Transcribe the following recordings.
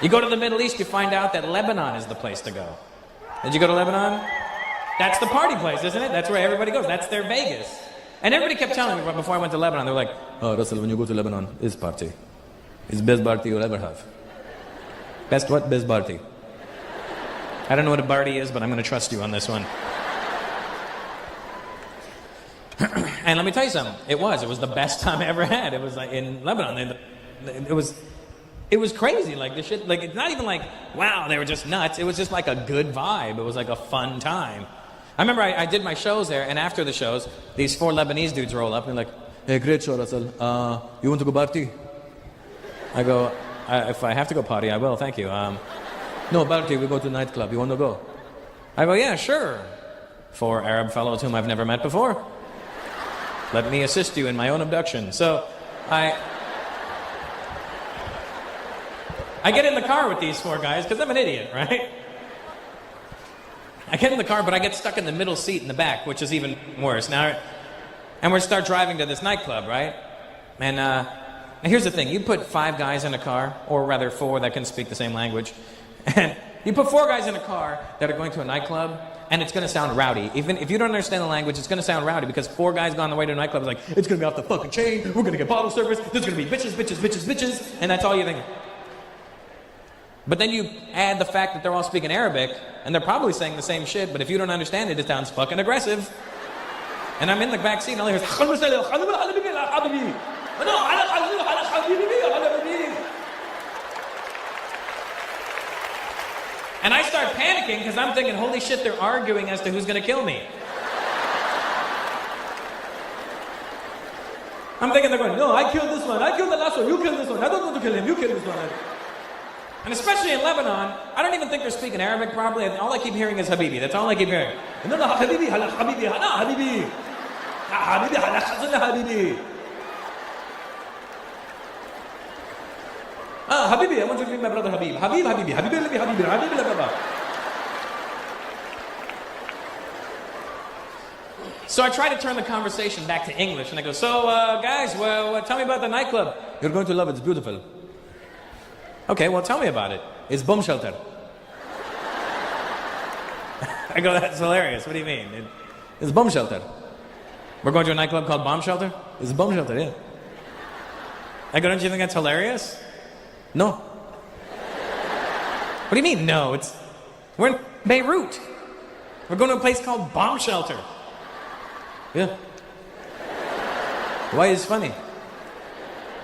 You go to the Middle East, you find out that Lebanon is the place to go. Did you go to Lebanon? That's the party place, isn't it? That's where everybody goes. That's their Vegas. And everybody kept telling me before I went to Lebanon, they were like, oh, Russell, when you go to Lebanon, it's party. It's best party you'll ever have. Best what? Best party. I don't know what a party is, but I'm going to trust you on this one. And let me tell you something. It was the best time I ever had. It was like in Lebanon. It was crazy. Like the shit. Like it's not even like wow, they were just nuts. It was just like a good vibe. It was like a fun time. I remember I did my shows there, and after the shows, these 4 Lebanese dudes roll up and they're like, "Hey, great show, Russell. You want to go party?" I go, "If I have to go party, I will. Thank you." No, party. We go to a nightclub. You want to go? I go, "Yeah, sure." 4 Arab fellows whom I've never met before. Let me assist you in my own abduction. So I get in the car with these 4 guys because I'm an idiot, right? I get in the car, but I get stuck in the middle seat in the back, which is even worse. And we start driving to this nightclub, right? And here's the thing. You put 5 guys in a car, or rather 4 that can speak the same language, and you put 4 guys in a car that are going to a nightclub, and it's going to sound rowdy. Even if you don't understand the language, it's going to sound rowdy because 4 guys gone the way to a nightclub is like, it's going to be off the fucking chain, we're going to get bottle service, there's going to be bitches, bitches, bitches, bitches, and that's all you think. But then you add the fact that they're all speaking Arabic, and they're probably saying the same shit, but if you don't understand it, it sounds fucking aggressive. And I'm in the back seat, and all I hear is, and I start panicking because I'm thinking, holy shit, they're arguing as to who's going to kill me. I'm thinking they're going, no, I killed this one, I killed the last one, you killed this one, I don't want to kill him, you killed this one. And especially in Lebanon, I don't even think they're speaking Arabic properly. All I keep hearing is Habibi. That's all I keep hearing. No, Habibi, Habibi, Habibi. Habibi, Habibi. Habibi, I want you to meet my brother Habib. Habib, Habibi, Habibi, Habibi, Habibi, Habibi. So I try to turn the conversation back to English, and I go, so guys, well, tell me about the nightclub. You're going to love it, it's beautiful. Okay, well, tell me about it. It's bomb shelter. I go, that's hilarious. What do you mean? It's bomb shelter. We're going to a nightclub called Bomb Shelter? It's a bomb shelter, yeah. I go, don't you think that's hilarious? No. What do you mean, no? We're in Beirut. We're going to a place called Bomb Shelter. Yeah. Why is it funny?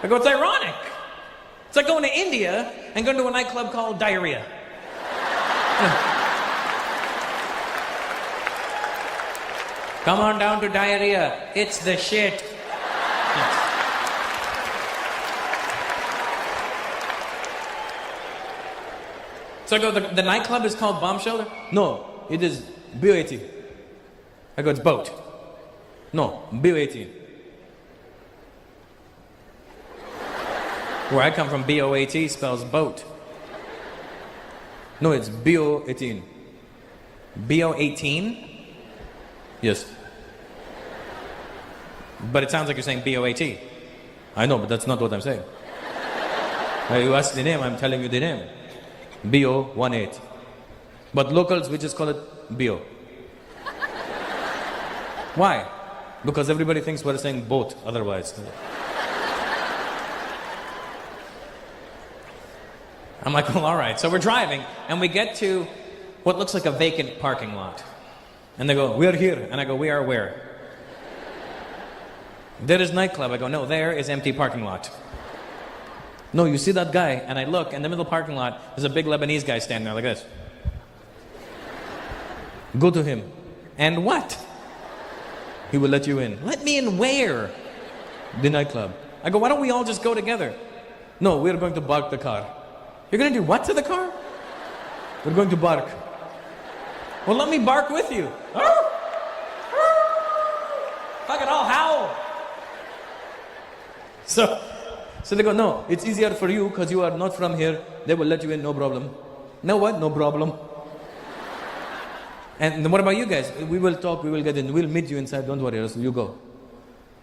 I go, it's ironic. It's like going to India and going to a nightclub called Diarrhea. Come on down to Diarrhea. It's the shit. So I go, the nightclub is called Bomb Shelter? No, it is BOAT. I go, it's boat. No, BOAT. Where I come from, B-O-A-T spells boat. No, it's B-O-18. B-O-18? Yes. But it sounds like you're saying B-O-A-T. I know, but that's not what I'm saying. You asked the name, I'm telling you the name. B-O-18. But locals, we just call it B-O. Why? Because everybody thinks we're saying boat otherwise. I'm like, well, all right. So we're driving, and we get to what looks like a vacant parking lot. And they go, we're here. And I go, we are where? There is nightclub. I go, no, there is empty parking lot. No, you see that guy? And I look, in the middle parking lot, there's a big Lebanese guy standing there like this. Go to him. And what? He will let you in. Let me in where? The nightclub. I go, why don't we all just go together? No, we're going to park the car. You're going to do what to the car? We're going to bark. Well, let me bark with you. Fucking all howl. So they go, no, it's easier for you because you are not from here. They will let you in, no problem. No what? No problem. And what about you guys? We will talk, we will get in. We'll meet you inside, don't worry, you go.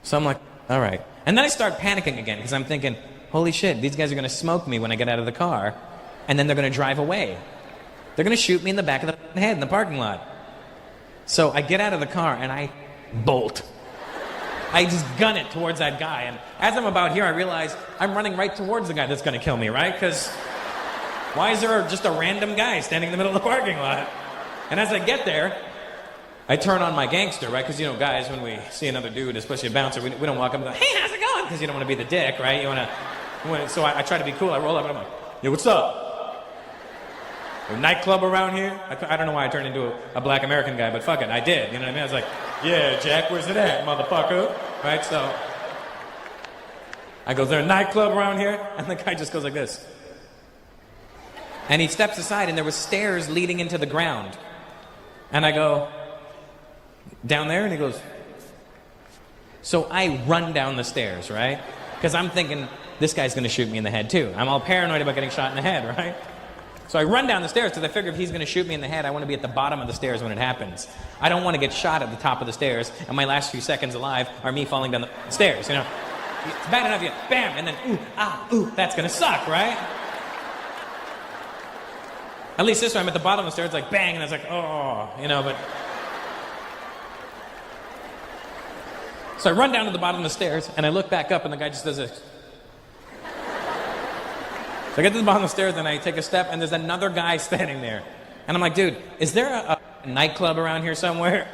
So I'm like, all right. And then I start panicking again because I'm thinking, holy shit, these guys are going to smoke me when I get out of the car. and then they're going to drive away. They're going to shoot me in the back of the head in the parking lot. So I get out of the car and I bolt. I just gun it towards that guy. And as I'm about here, I realize I'm running right towards the guy that's going to kill me, right? Because why is there just a random guy standing in the middle of the parking lot? And as I get there, I turn on my gangster, right? Because, you know, guys, when we see another dude, especially a bouncer, we don't walk up and go, hey, how's it going? Because you don't want to be the dick, right? So I try to be cool. I roll up and I'm like, yo, what's up? A nightclub around here? I don't know why I turned into a black American guy, but fuck it, I did. You know what I mean? I was like, yeah, Jack, where's it at, motherfucker? Right, so I go, is there a nightclub around here? And the guy just goes like this. And he steps aside, and there were stairs leading into the ground. And I go, down there? And he goes, so I run down the stairs, right? Because I'm thinking, this guy's going to shoot me in the head, too. I'm all paranoid about getting shot in the head, right? So I run down the stairs because I figure if he's going to shoot me in the head, I want to be at the bottom of the stairs when it happens. I don't want to get shot at the top of the stairs, and my last few seconds alive are me falling down the stairs, you know? It's bad enough you bam, and then that's going to suck, right? At least this time I'm at the bottom of the stairs, like bang, and it's like, oh, you know, but... So I run down to the bottom of the stairs, and I look back up, and the guy just does this. So I get to the bottom of the stairs, and I take a step, and there's another guy standing there. And I'm like, dude, is there a nightclub around here somewhere?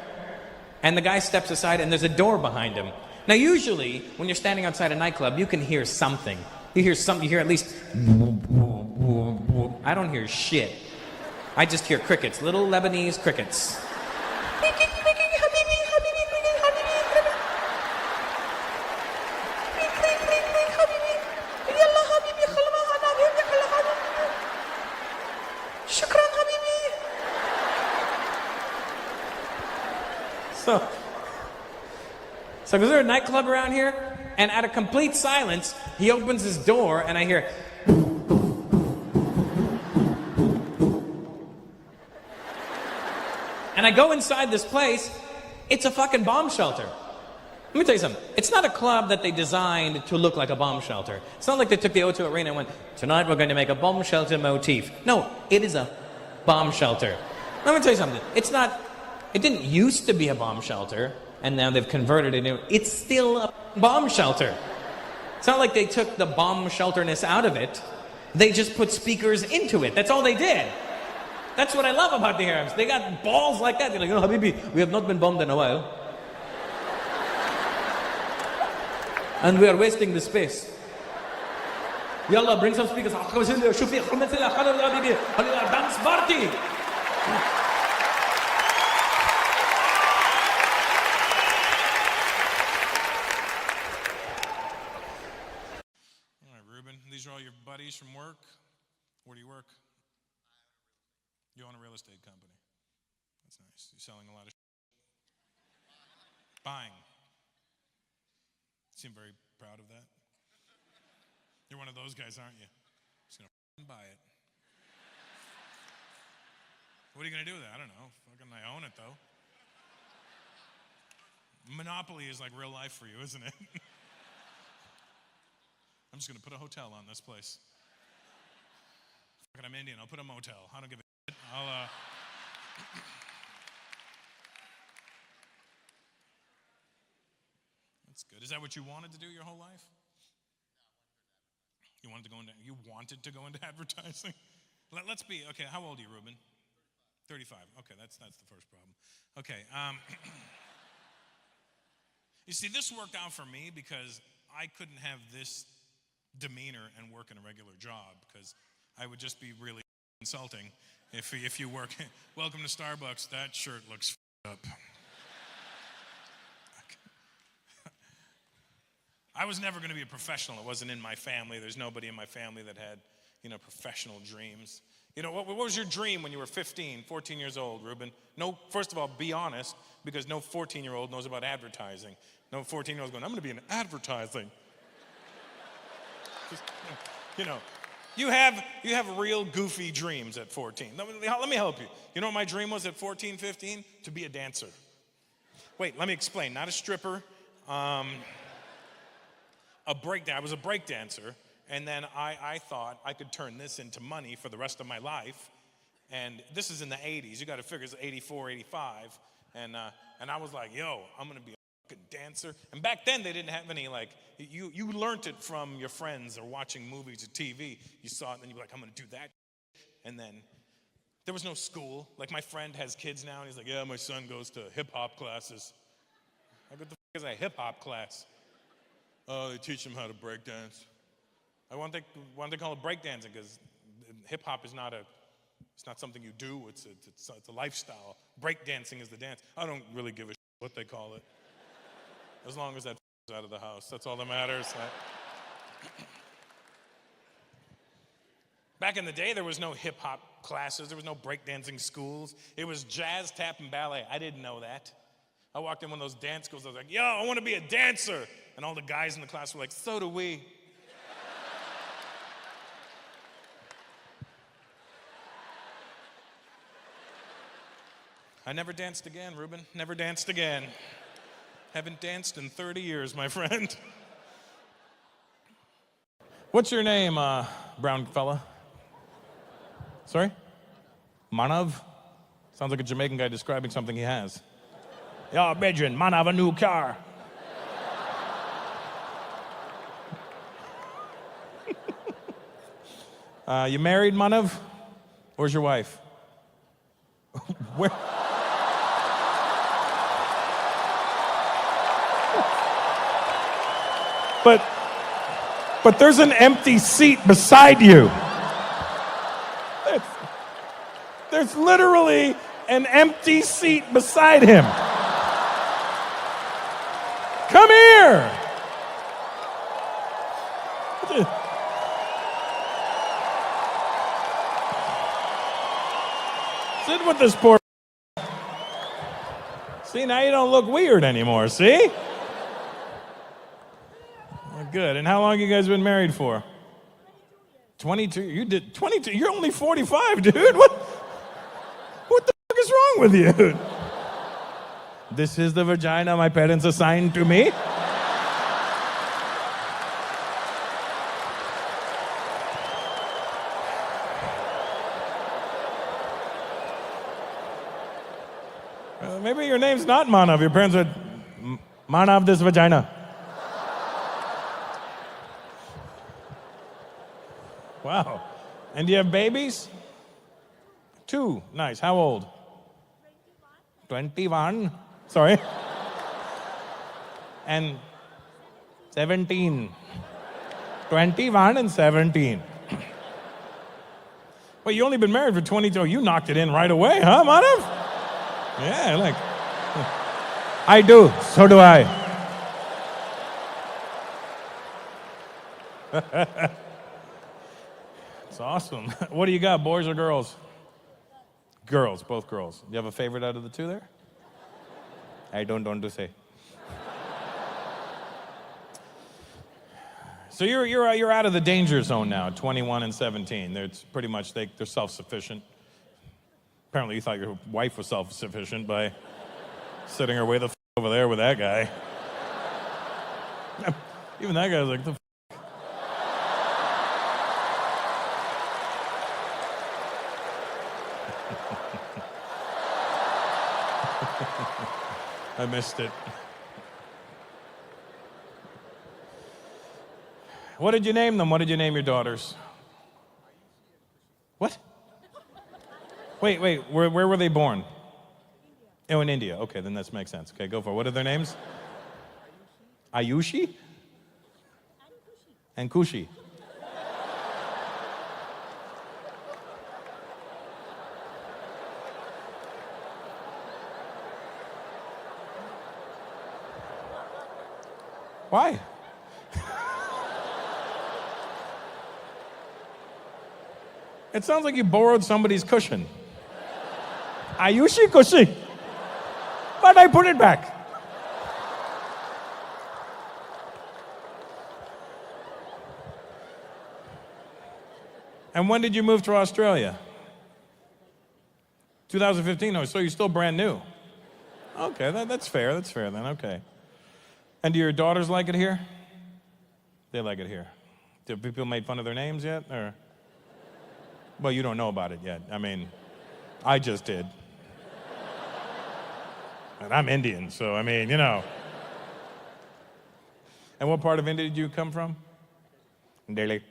And the guy steps aside, and there's a door behind him. Now, usually, when you're standing outside a nightclub, you can hear something. You hear at least... I don't hear shit. I just hear crickets, little Lebanese crickets. So is there a nightclub around here? And at a complete silence, he opens his door, and I hear... And I go inside this place. It's a fucking bomb shelter. Let me tell you something. It's not a club that they designed to look like a bomb shelter. It's not like they took the O2 Arena and went, tonight we're going to make a bomb shelter motif. No, it is a bomb shelter. Let me tell you something. It didn't used to be a bomb shelter, and now they've converted it into... It's still a bomb shelter. It's not like they took the bomb shelterness out of it. They just put speakers into it. That's all they did. That's what I love about the Arabs. They got balls like that. They're like, Habibi, we have not been bombed in a while. And we are wasting the space. Yalla, bring some speakers. Dance party. These are all your buddies from work? Where do you work? You own a real estate company. That's nice. You're selling a lot of buying. You seem very proud of that. You're one of those guys, aren't you? Just gonna buy it. What are you gonna do with it? I don't know. Fucking I own it though. Monopoly is like real life for you, isn't it? I'm just going to put a hotel on this place. Fucking I'm Indian. I'll put a motel. I don't give a shit. That's good. Is that what you wanted to do your whole life? You wanted to go into advertising? Let's be, okay, how old are you, Ruben? 35. Okay, that's the first problem. Okay. You see, this worked out for me because I couldn't have this demeanor and work in a regular job because I would just be really insulting if you work. Welcome to Starbucks. That shirt looks up. I was never going to be a professional. It wasn't in my family. There's nobody in my family that had, professional dreams. What was your dream when you were 15, 14 years old, Ruben? No, first of all, be honest, because no 14-year-old knows about advertising. No 14-year-old's going, I'm going to be in advertising. Just, you have real goofy dreams at 14. Let me help you. You know what my dream was at 14, 15? To be a dancer. Wait, let me explain. Not a stripper. I was a break dancer, And then I thought I could turn this into money for the rest of my life. And this is in the 80s. You got to figure it's 84, 85. And I was like, yo, I'm going to be a fucking dancer. And back then, they didn't have any, like, you learned it from your friends or watching movies or TV. You saw it, and then you were like, I'm going to do that. And then there was no school. Like, my friend has kids now, and he's like, yeah, my son goes to hip-hop classes. Like, what the fuck is a hip-hop class? Oh, they teach him how to break dance. Why don't they call it breakdancing? Because hip-hop is not it's not something you do. It's a lifestyle. Breakdancing is the dance. I don't really give a shit what they call it. As long as that is out of the house. That's all that matters. Back in the day, there was no hip-hop classes. There was no breakdancing schools. It was jazz, tap, and ballet. I didn't know that. I walked in one of those dance schools. I was like, yo, I want to be a dancer. And all the guys in the class were like, so do we. I never danced again, Ruben. Never danced again. Haven't danced in 30 years, my friend. What's your name, brown fella? Sorry? Manav? Sounds like a Jamaican guy describing something he has. Yo, Bedrin, man, I have a new car. You married, Manav? Where's your wife? Where? But there's an empty seat beside you. There's literally an empty seat beside him. Come here. Sit with this poor. See, now you don't look weird anymore, see? Good. And how long you guys been married for? 22. You did 22. You're only 45, dude. What the fuck is wrong with you? This is the vagina my parents assigned to me. Maybe your name's not Manav. Your parents are Manav this vagina. Wow. And do you have babies? 2. Nice. How old? 21. Sorry. And 17. 21 and 17. Well, you only been married for 22. You knocked it in right away, huh, Manav? Yeah, like. I do. So do I. It's awesome. What do you got, boys or girls? Girls, both girls. Do you have a favorite out of the 2 there? I don't want to say. So you're out of the danger zone now, 21 and 17. It's pretty much they're self-sufficient. Apparently you thought your wife was self-sufficient by sitting her way the over there with that guy. Even that guy was like, the I missed it. What did you name them? What did you name your daughters? What? Wait, where were they born? Oh, in India. Okay, then that makes sense. Okay, go for it. What are their names? Ayushi? And Kushi. Why? It sounds like you borrowed somebody's cushion. Ayushi Kushi. But I put it back. And when did you move to Australia? 2015. Oh, so you're still brand new. Okay, that's fair. That's fair then. Okay. And do your daughters like it here? They like it here. Have people made fun of their names yet? Or, well, you don't know about it yet. I mean, I just did. And I'm Indian, so I mean, you know. And what part of India did you come from? Delhi.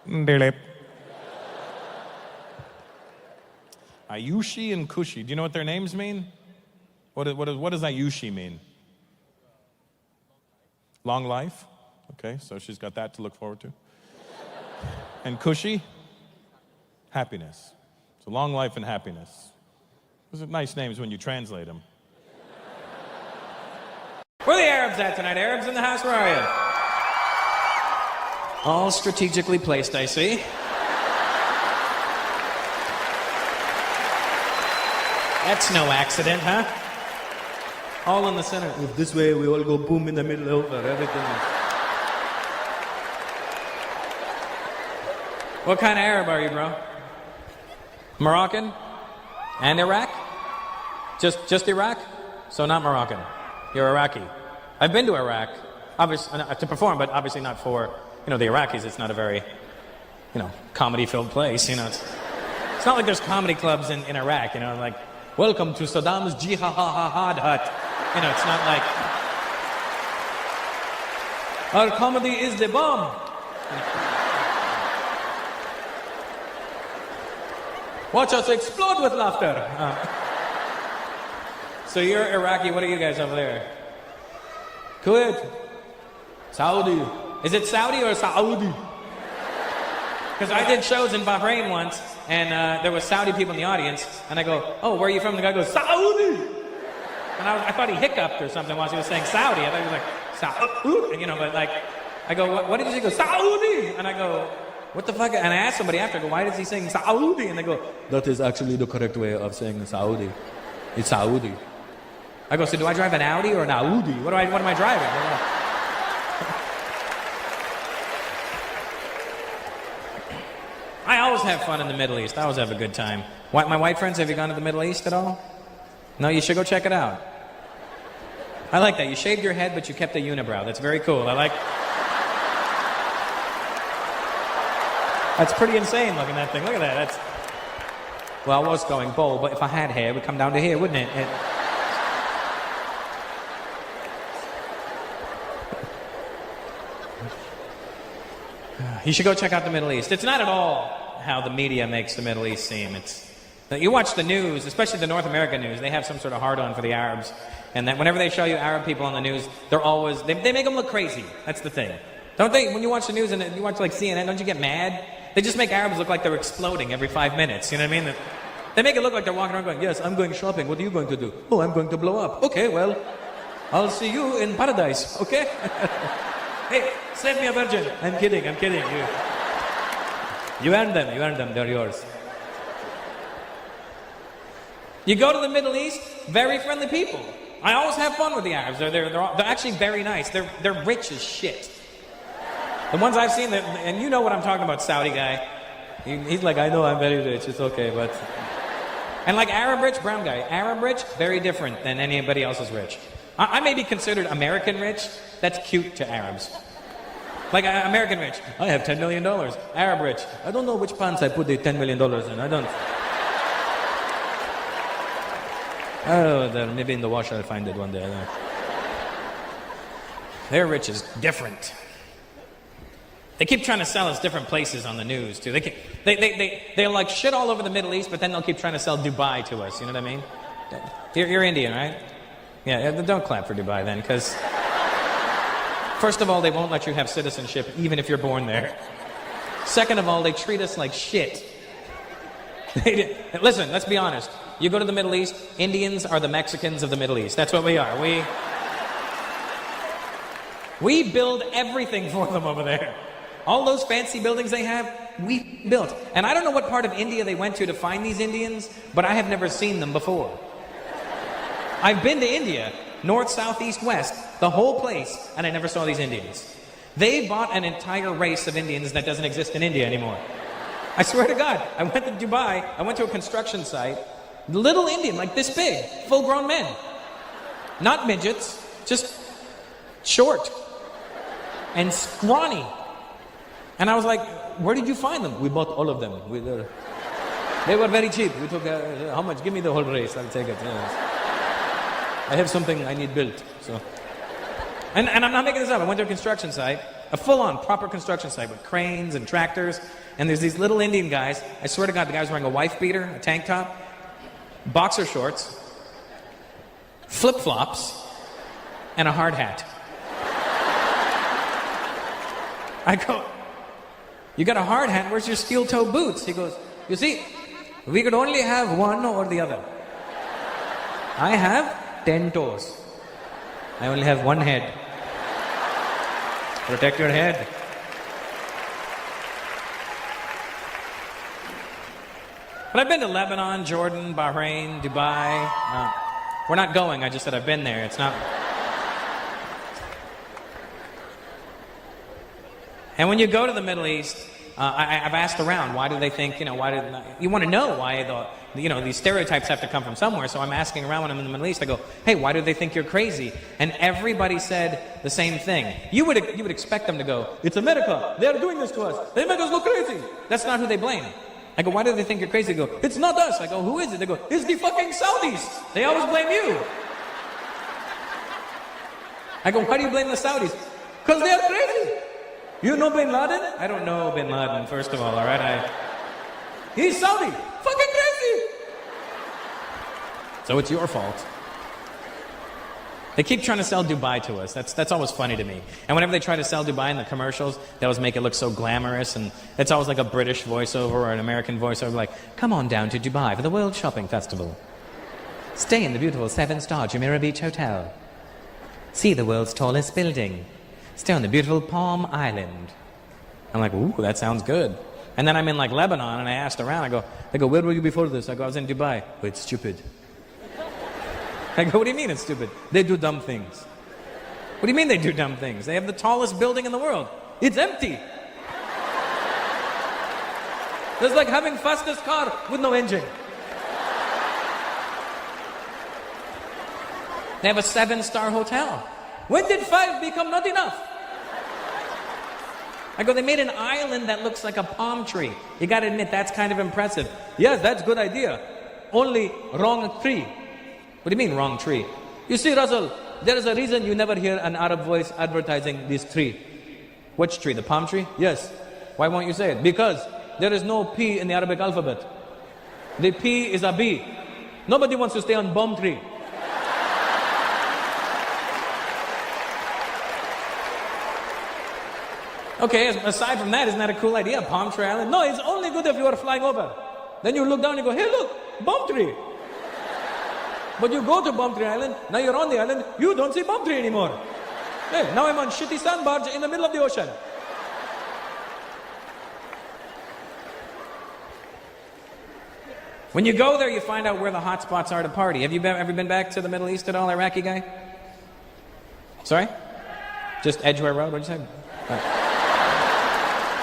Delhi. Ayushi and Kushi. Do you know what their names mean? What does Ayushi mean? Long life. Okay, so she's got that to look forward to. And Kushi? Happiness. So long life and happiness. Those are nice names when you translate them. Where are the Arabs at tonight? Arabs in the house, where are you? All strategically placed, I see. That's no accident, huh? All in the center. If this way, we all go boom in the middle over everything. What kind of Arab are you, bro? Moroccan? And Iraq? Just Iraq? So not Moroccan. You're Iraqi. I've been to Iraq, obviously to perform, but obviously not for, the Iraqis. It's not a very, comedy-filled place. It's not like there's comedy clubs in Iraq. Like, welcome to Saddam's jihad hut. It's not like our comedy is the bomb. Watch us explode with laughter. So you're Iraqi. What are you guys over there? Kuwait. Saudi. Is it Saudi or Saudi? Because I did shows in Bahrain once, and there was Saudi people in the audience, and I go, oh, where are you from? And the guy goes, Saudi! And I thought he hiccuped or something while he was saying Saudi. I thought he was like, Saudi, but like, I go, what did he say? He goes, Saudi! And I go, what the fuck? And I asked somebody after, I go, why is he saying Saudi? And they go, that is actually the correct way of saying Saudi. It's Saudi. I go, so do I drive an Audi or an Audi? What am I driving? I always have fun in the Middle East. I always have a good time. My white friends, have you gone to the Middle East at all? No, you should go check it out. I like that. You shaved your head, but you kept a unibrow. That's very cool. That's pretty insane looking at that thing. Look at that. Well, I was going bald, but if I had hair, it would come down to here, wouldn't it? You should go check out the Middle East. It's not at all how the media makes the Middle East seem. You watch the news, especially the North American news, they have some sort of hard-on for the Arabs. And that whenever they show you Arab people on the news, they make them look crazy. That's the thing. Don't they? When you watch the news and you watch like CNN, don't you get mad? They just make Arabs look like they're exploding every 5 minutes. You know what I mean? They make it look like they're walking around going, yes, I'm going shopping. What are you going to do? Oh, I'm going to blow up. Okay, well, I'll see you in paradise. Okay? Hey, save me a virgin. I'm kidding. You earned them. They're yours. You go to the Middle East, very friendly people. I always have fun with the Arabs. They're actually very nice. They're rich as shit. The ones I've seen, and you know what I'm talking about, Saudi guy. He's like, I know I'm very rich. It's okay, but... And like Arab rich, brown guy. Arab rich, very different than anybody else's rich. I may be considered American rich. That's cute to Arabs. Like American rich, I have $10 million. Arab rich, I don't know which pants I put the $10 million in. I don't. Oh, maybe in the wash I'll find it one day. Their rich is different. They keep trying to sell us different places on the news too. They're like shit all over the Middle East, but then they'll keep trying to sell Dubai to us. You know what I mean? You're Indian, right? Yeah. Don't clap for Dubai then, because first of all, they won't let you have citizenship even if you're born there. Second of all, they treat us like shit. Listen, let's be honest. You go to the Middle East, Indians are the Mexicans of the Middle East. That's what we are. We build everything for them over there. All those fancy buildings they have, we built. And I don't know what part of India they went to find these Indians, but I have never seen them before. I've been to India, north, south, east, west, the whole place, and I never saw these Indians. They bought an entire race of Indians that doesn't exist in India anymore. I swear to God, I went to Dubai, I went to a construction site, little Indian, like this big, full-grown men. Not midgets, just short. and scrawny. And I was like, where did you find them? We bought all of them. They were very cheap. We took, how much? Give me the whole race. I'll take it. Yes. I have something I need built. So, and I'm not making this up. I went to a construction site, a full-on proper construction site with cranes and tractors. And there's these little Indian guys. I swear to God, the guy's wearing a wife beater, a tank top, boxer shorts, flip-flops, and a hard hat. I go, you got a hard hat, where's your steel-toe boots? He goes, you see, we could only have one or the other. I have 10 toes. I only have one head. Protect your head. But I've been to Lebanon, Jordan, Bahrain, Dubai. We're not going, I just said I've been there. It's not... And when you go to the Middle East, I've asked around, why do they think, you want to know why these stereotypes have to come from somewhere. So I'm asking around when I'm in the Middle East, I go, hey, why do they think you're crazy? And everybody said the same thing. You would expect them to go, it's America, they're doing this to us, they make us look crazy. That's not who they blame. I go, why do they think you're crazy? They go, it's not us. I go, who is it? They go, it's the fucking Saudis. They always blame you. I go, why do you blame the Saudis? Because they're crazy. You know Bin Laden? I don't know Bin Laden, first of all right? He's Saudi. Fucking crazy. So it's your fault. They keep trying to sell Dubai to us. That's always funny to me. And whenever they try to sell Dubai in the commercials, they always make it look so glamorous, and it's always like a British voiceover or an American voiceover like, come on down to Dubai for the World Shopping Festival. Stay in the beautiful 7-star Jumeirah Beach Hotel. See the world's tallest building. Stay on the beautiful Palm Island. I'm like, ooh, that sounds good. And then I'm in like Lebanon, and I asked around, they go, where were you before this? I go, I was in Dubai. Oh, it's stupid. I go, what do you mean it's stupid? They do dumb things. What do you mean they do dumb things? They have the tallest building in the world. It's empty. It's like having fastest car with no engine. They have a 7-star hotel. When did 5 become not enough? I go, they made an island that looks like a palm tree. You gotta admit, that's kind of impressive. Yes, that's a good idea. Only wrong tree. What do you mean, wrong tree? You see, Russell, there is a reason you never hear an Arab voice advertising this tree. Which tree? The palm tree? Yes. Why won't you say it? Because there is no P in the Arabic alphabet. The P is a B. Nobody wants to stay on palm tree. Okay, aside from that, isn't that a cool idea? Palm Tree Island? No, it's only good if you are flying over. Then you look down and you go, hey look, palm tree. But you go to Palm Tree Island, now you're on the island, you don't see palm tree anymore. Hey, now I'm on shitty sand barge in the middle of the ocean. When you go there, you find out where the hot spots are to party. Have you ever been back to the Middle East at all, Iraqi guy? Sorry? Just Edgware Road, what'd you say?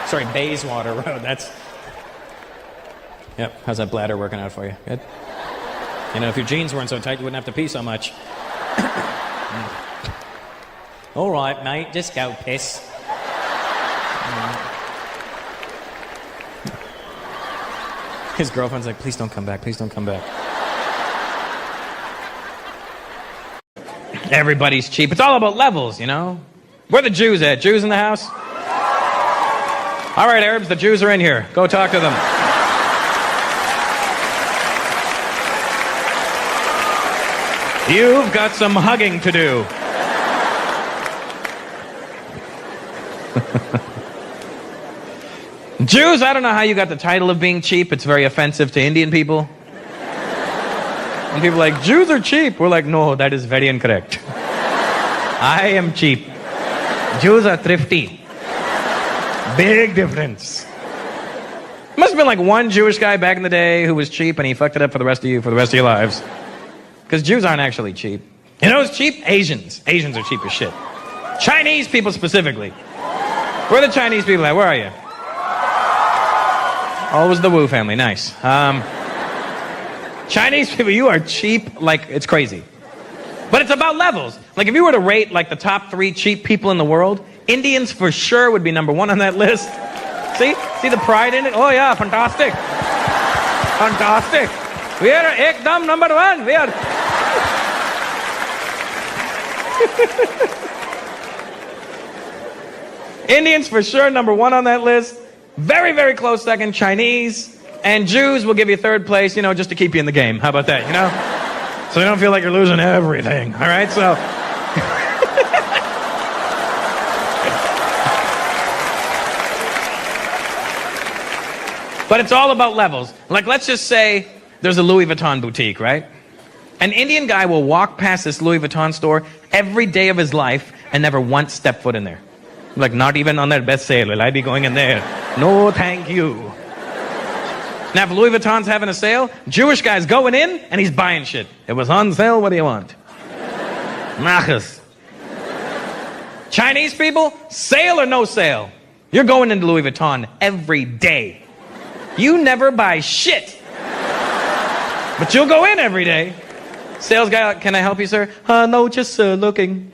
Sorry, Bayswater Road, that's... Yep, how's that bladder working out for you? Good? You know, if your jeans weren't so tight, you wouldn't have to pee so much. All right, mate, just go piss. His girlfriend's like, please don't come back, please don't come back. Everybody's cheap. It's all about levels, you know? Where are the Jews at? Jews in the house? All right, Arabs, the Jews are in here. Go talk to them. You've got some hugging to do. Jews, I don't know how you got the title of being cheap. It's very offensive to Indian people. And people are like, Jews are cheap. We're like, no, that is very incorrect. I am cheap. Jews are thrifty. Big difference. Must have been like one Jewish guy back in the day who was cheap and he fucked it up for the rest of you, for the rest of your lives. Because Jews aren't actually cheap. You know who's cheap? Asians. Asians are cheap as shit. Chinese people specifically. Where are the Chinese people at? Where are you? Oh, it was the Wu family. Nice. Chinese people, you are cheap like it's crazy. But it's about levels. Like if you were to rate like the top 3 cheap people in the world, Indians for sure would be number 1 on that list. See the pride in it? Oh yeah, fantastic. Fantastic. We are ekdam number 1. We are. Indians for sure number 1 on that list. Very, very close second, Chinese. And Jews will give you 3rd place, just to keep you in the game. How about that, So you don't feel like you're losing everything, all right? So... But it's all about levels. Like, let's just say there's a Louis Vuitton boutique, right? An Indian guy will walk past this Louis Vuitton store every day of his life and never once step foot in there. Like, not even on their best sale will I be going in there. No, thank you. Now, if Louis Vuitton's having a sale, Jewish guy's going in and he's buying shit. It was on sale, what do you want? Machas. Chinese people, sale or no sale, you're going into Louis Vuitton every day. You never buy shit. But you'll go in every day. Sales guy, can I help you, sir? No, just looking.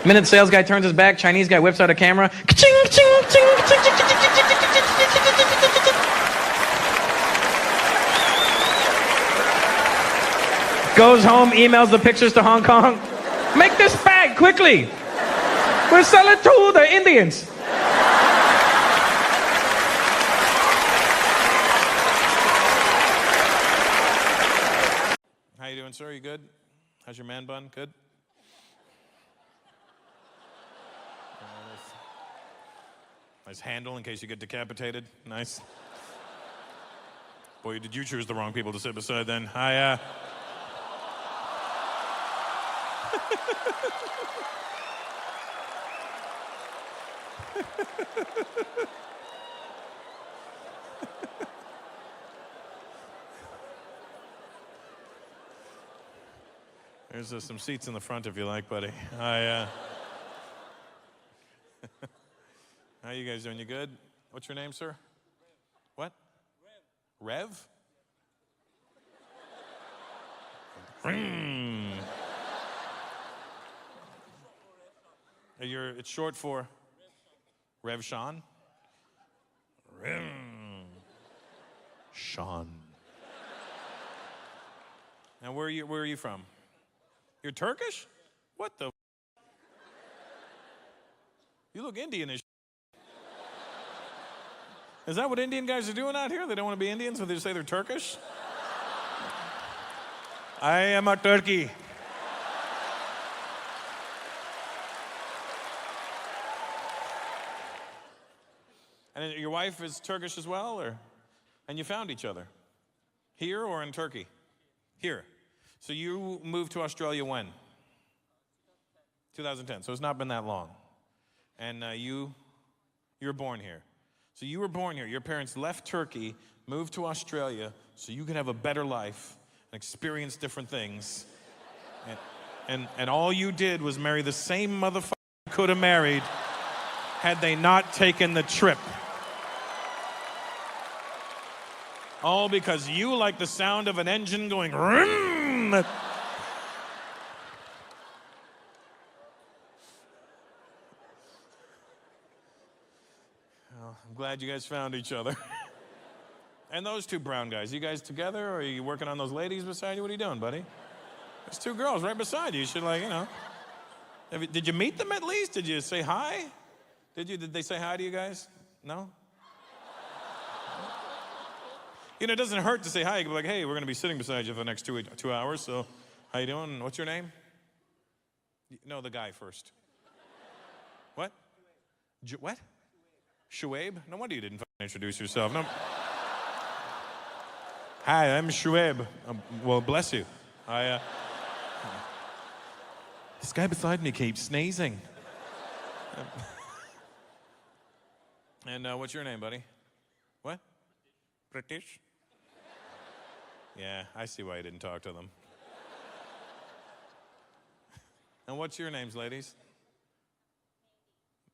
Minute sales guy turns his back, Chinese guy whips out a camera. Goes home, emails the pictures to Hong Kong. Make this bag quickly. We'll sell it to the Indians. How you doing, sir? You good? How's your man bun? Good? Nice handle in case you get decapitated. Nice. Boy, did you choose the wrong people to sit beside then. Hi, There's some seats in the front if you like, buddy. How you guys doing? You good? What's your name, sir? What? Rev. It's short for Rev Sean. Sean. Now, where are you from? You're Turkish? What the? You look Indian as. Is that what Indian guys are doing out here? They don't want to be Indians, but they just say they're Turkish? I am a turkey. And your wife is Turkish as well, or? And you found each other? Here or in Turkey? Here. So you moved to Australia when? 2010. So it's not been that long. And you were born here. So you were born here. Your parents left Turkey, moved to Australia so you could have a better life and experience different things. And all you did was marry the same motherfucker you could have married had they not taken the trip. All because you like the sound of an engine going vroom. Well, I'm glad you guys found each other. And those two brown guys, you guys together, or are you working on those ladies beside you? What are you doing, buddy? There's two girls right beside you. You should, did you meet them at least? Did you say hi? Did they say hi to you guys? No? It doesn't hurt to say hi. You can be like, hey, we're going to be sitting beside you for the next 2 hours, so how you doing? What's your name? No, the guy first. What? What? Shuaib? No wonder you didn't introduce yourself. No. Hi, I'm Shuaib. Well, bless you. This guy beside me keeps sneezing. And what's your name, buddy? What? British? Yeah, I see why you didn't talk to them. And what's your names, ladies?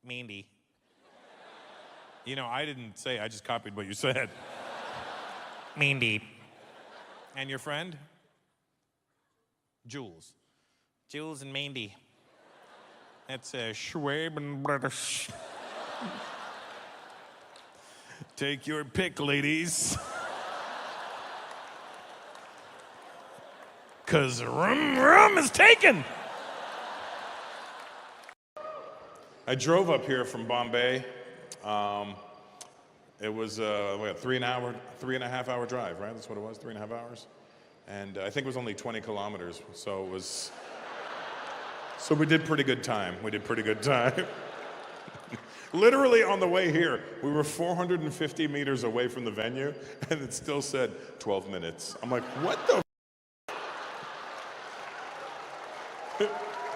Mandy. I didn't say, I just copied what you said. Mandy. And your friend? Jules. Jules and Mandy. It's a Schwaben British. Take your pick, ladies. Cause rum is taken. I drove up here from Bombay. It was a 3.5 hour drive, right? That's what it was, 3.5 hours. And I think it was only 20 kilometers, so we did pretty good time. Literally on the way here, we were 450 meters away from the venue, and it still said 12 minutes. I'm like, what the?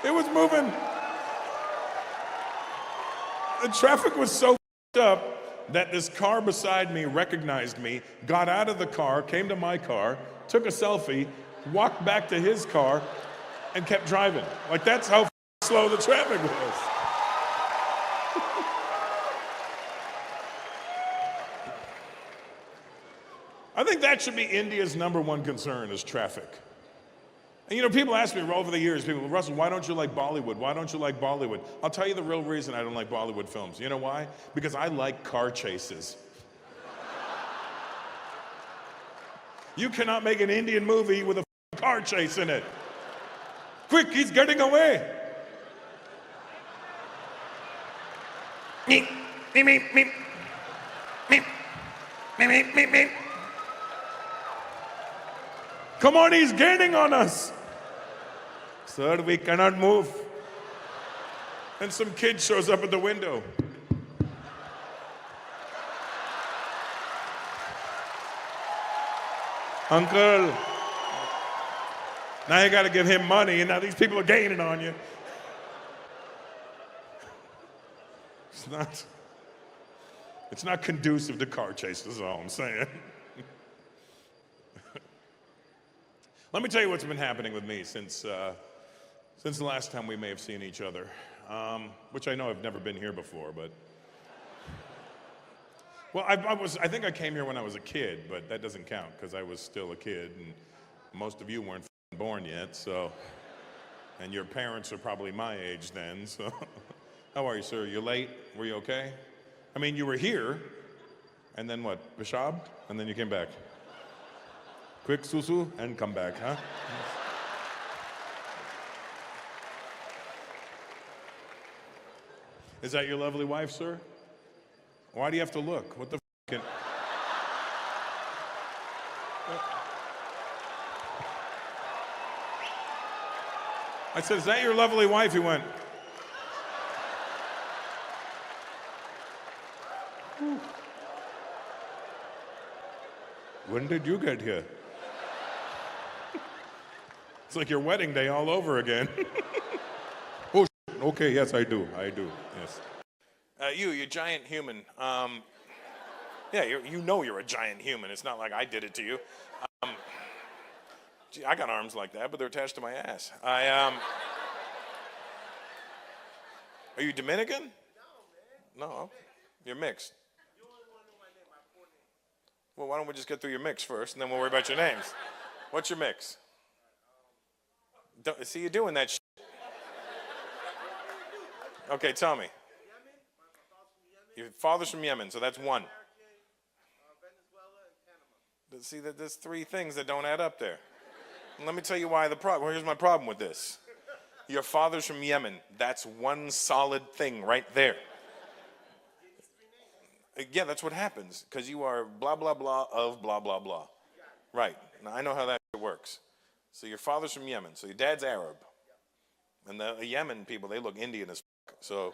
It was moving. The traffic was so up that this car beside me recognized me, got out of the car, came to my car, took a selfie, walked back to his car, and kept driving. Like, that's how slow the traffic was. I think that should be India's #1 concern is traffic. And you know, people ask me over the years, Russell, why don't you like Bollywood? Why don't you like Bollywood? I'll tell you the real reason I don't like Bollywood films. You know why? Because I like car chases. You cannot make an Indian movie with a car chase in it. Quick, he's getting away. Meep, meep, meep, meep. Meep, meep, meep, meep. Come on, he's gaining on us. Sir, we cannot move. And some kid shows up at the window. Uncle, now you gotta give him money, and now these people are gaining on you. It's not conducive to car chases, is all I'm saying. Let me tell you what's been happening with me since the last time we may have seen each other, which I know I've never been here before, but... Well, I think I came here when I was a kid, but that doesn't count because I was still a kid, and most of you weren't born yet, so... And your parents are probably my age then, so... How are you, sir? You late? Were you okay? I mean, you were here, and then what? Peshab? And then you came back. Quick susu, and come back, huh? Is that your lovely wife, sir? Why do you have to look? What the f***? I said, is that your lovely wife? He went. When did you get here? It's like your wedding day all over again. Oh, okay, yes, I do, yes. You giant human. Yeah, you know you're a giant human. It's not like I did it to you. Gee, I got arms like that, but they're attached to my ass. Are you Dominican? No, man. No, you're mixed. You only want to know my name, my full name. Well, why don't we just get through your mix first, and then we'll worry about your names. What's your mix? Don't, see, you're doing that shit. Okay, tell me. Your father's from Yemen, so that's one. See, there's 3 things that don't add up there. And let me tell you why the problem. Well, here's my problem with this. Your father's from Yemen. That's one solid thing right there. Yeah, that's what happens, because you are blah, blah, blah of blah, blah, blah. Right. Now, I know how that works. So your father's from Yemen, so your dad's Arab. And the Yemen people, they look Indian as fuck, so...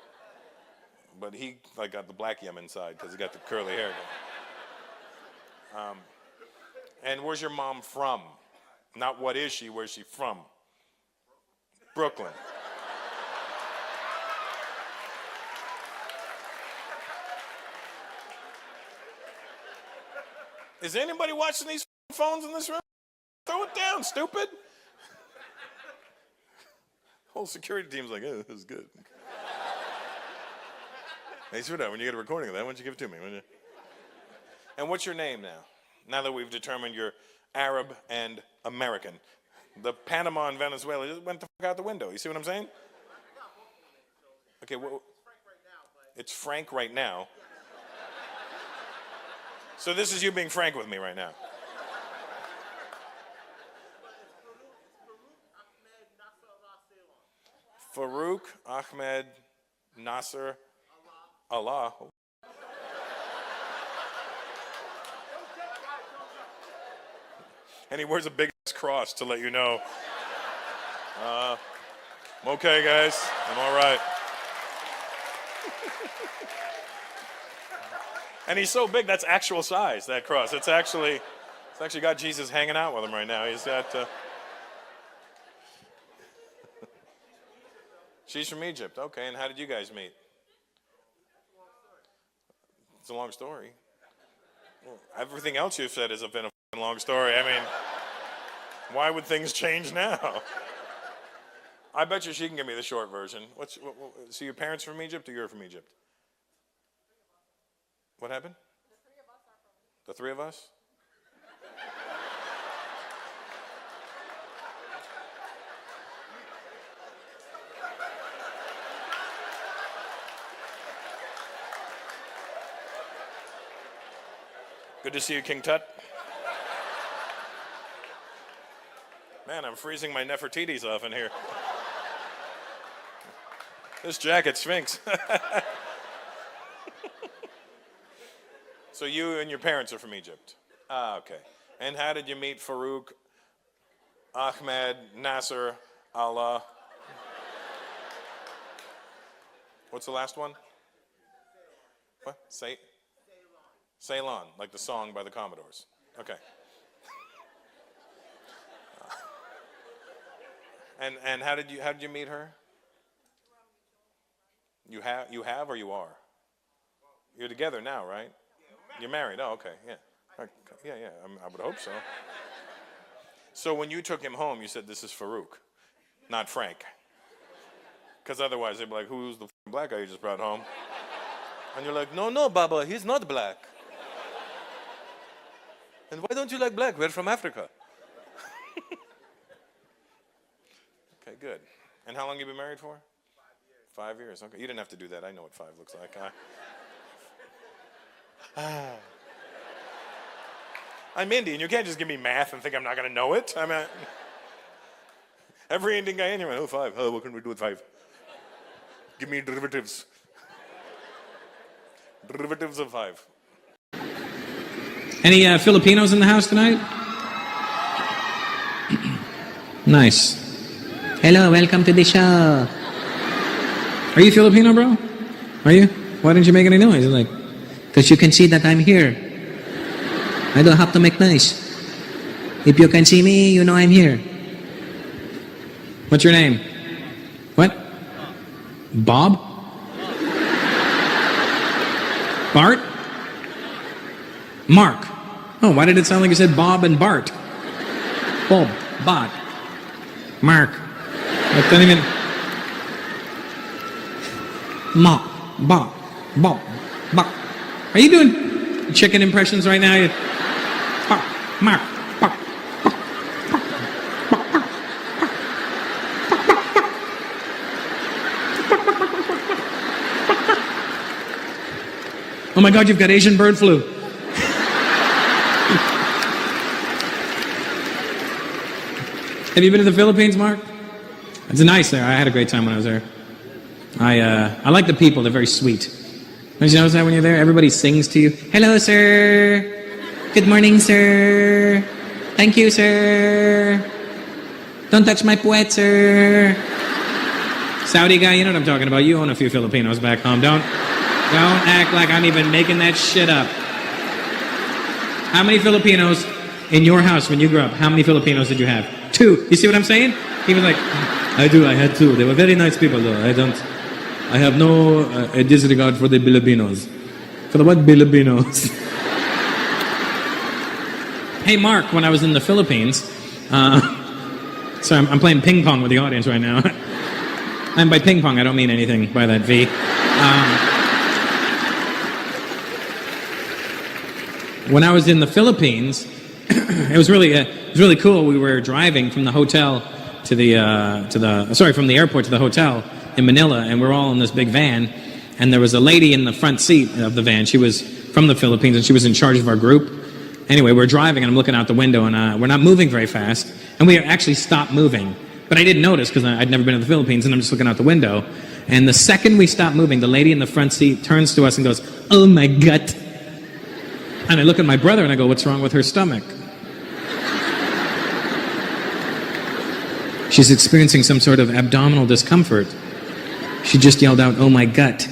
But he like got the black Yemen side because he got the curly hair. And where's your mom from? Not what is she, where's she from? Brooklyn. Is anybody watching these phones in this room? Throw it down, stupid. Whole security team's like, oh, this is good. Hey, sweetheart, when you get a recording of that, why don't you give it to me? And what's your name now? Now that we've determined you're Arab and American. The Panama and Venezuela just went the fuck out the window. You see what I'm saying? Okay, it's Frank right now. So this is you being frank with me right now. Farouk Ahmed Nasser Allah. And he wears a big cross to let you know. I'm okay, guys. I'm all right. And he's so big, that's actual size, that cross. It's actually got Jesus hanging out with him right now. He's got... She's from Egypt. Okay, and how did you guys meet? It's a long story. Well, everything else you've said has been a long story. I mean, why would things change now? I bet you she can give me the short version. So your parents from Egypt or you're from Egypt? What happened? The three of us? Good to see you, King Tut. Man, I'm freezing my Nefertiti's off in here. This jacket stinks. So you and your parents are from Egypt. Ah, okay. And how did you meet Farouk Ahmed Nasser Allah? What's the last one? What? Ceylon, like the song by the Commodores. Okay. And how did you meet her? You have or you are? You're together now, right? You're married. Oh, okay. Yeah. Yeah. I would hope so. So when you took him home, you said, this is Farouk, not Frank. Because otherwise they'd be like, who's the black guy you just brought home? And you're like, no, Baba, he's not black. And why don't you like black? We're from Africa. Okay, good. And how long have you been married for? 5 years. Okay, you didn't have to do that. I know what 5 looks like. I'm Indian. You can't just give me math and think I'm not going to know it. I mean, every Indian guy in here went, 5. Oh, what can we do with 5? Give me derivatives. Derivatives of 5. Any Filipinos in the house tonight? Nice. Hello, welcome to the show. Are you Filipino, bro? Are you? Why didn't you make any noise? Like, because you can see that I'm here. I don't have to make noise. If you can see me, you know I'm here. What's your name? What? Bob? Bart? Mark. Oh, why did it sound like you said Bob and Bart? Bob, Bot, Mark. That doesn't even... Ma, Bob, Bob, Bob. Are you doing chicken impressions right now? Bob, Mark, Bob, oh my God, you've got Asian bird flu. Have you been to the Philippines, Mark? It's nice there. I had a great time when I was there. I like the people. They're very sweet. Don't you notice that when you're there? Everybody sings to you. Hello, sir. Good morning, sir. Thank you, sir. Don't touch my puwet, sir. Saudi guy, you know what I'm talking about. You own a few Filipinos back home. Don't act like I'm even making that shit up. How many Filipinos in your house when you grew up? How many Filipinos did you have? 2. You see what I'm saying? He was like, I had 2. They were very nice people though. I have no disregard for the Filipinos. For the what Filipinos? Hey Mark, when I was in the Philippines, sorry, I'm playing ping pong with the audience right now. And by ping pong, I don't mean anything by that V. When I was in the Philippines, it was really cool. We were driving from the hotel from the airport to the hotel, in Manila, and we're all in this big van, and there was a lady in the front seat of the van. She was from the Philippines, and she was in charge of our group. Anyway, we're driving, and I'm looking out the window, and we're not moving very fast, and we actually stopped moving. But I didn't notice because I'd never been to the Philippines, and I'm just looking out the window. And the second we stop moving, the lady in the front seat turns to us and goes, "Oh my gut." And I look at my brother and I go, "What's wrong with her stomach?" She's experiencing some sort of abdominal discomfort. She just yelled out, "Oh my gut."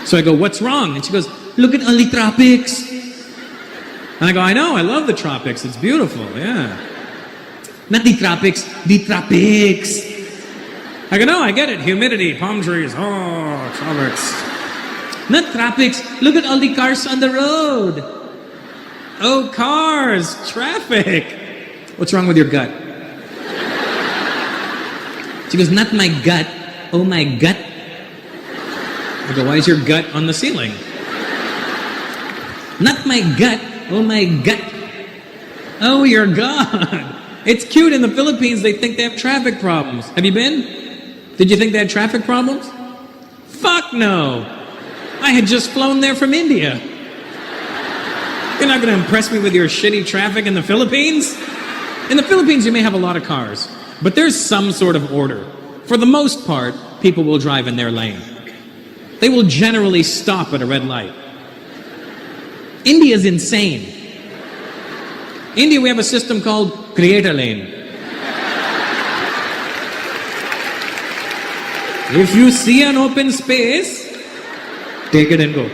So I go, "What's wrong?" And she goes, "Look at all the tropics." And I go, "I know, I love the tropics. It's beautiful, yeah." "Not the tropics, the tropics." I go, "No, I get it. Humidity, palm trees, oh, tropics." "Not tropics. Look at all the cars on the road." "Oh, cars, traffic." "What's wrong with your gut?" She goes, "Not my gut. Oh, my gut." I go, "Why is your gut on the ceiling?" "Not my gut. Oh, my gut." "Oh, your God." It's cute. In the Philippines, they think they have traffic problems. Have you been? Did you think they had traffic problems? Fuck no. I had just flown there from India. You're not going to impress me with your shitty traffic in the Philippines? In the Philippines, you may have a lot of cars, but there's some sort of order. For the most part, people will drive in their lane. They will generally stop at a red light. India's insane. India, we have a system called create a lane. If you see an open space, take it and go.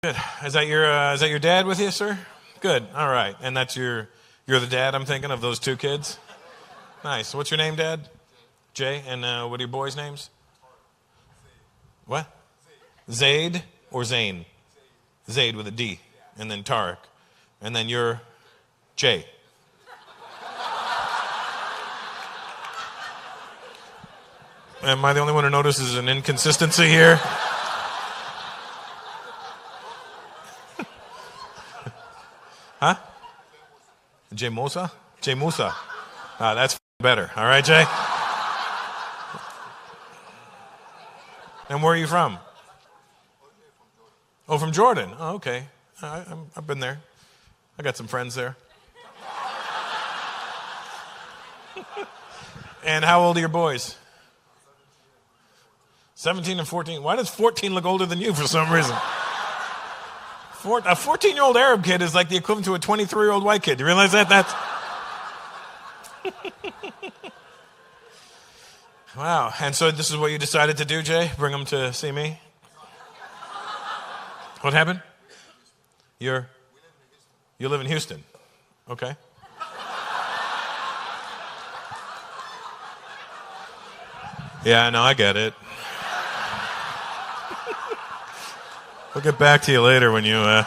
Good. Is that your dad with you, sir? Good. All right. And you're the dad, I'm thinking, of those two kids? Nice. What's your name, Dad? Jay. And what are your boys' names? What? Zaid or Zane? Zaid with a D. And then Tarek. And then you're Jay. Am I the only one who notices an inconsistency here? Huh? Jay Musa? Jay Musa. Ah, that's better. All right, Jay? And where are you from? Oh, from Jordan. Oh, okay. I've been there. I got some friends there. And how old are your boys? 17 and 14. Why does 14 look older than you for some reason? A 14-year-old Arab kid is like the equivalent to a 23-year-old white kid. You realize that? That's... Wow. And so this is what you decided to do, Jay? Bring them to see me? What happened? You live in Houston. Okay. Yeah, no, I get it. We'll get back to you later when your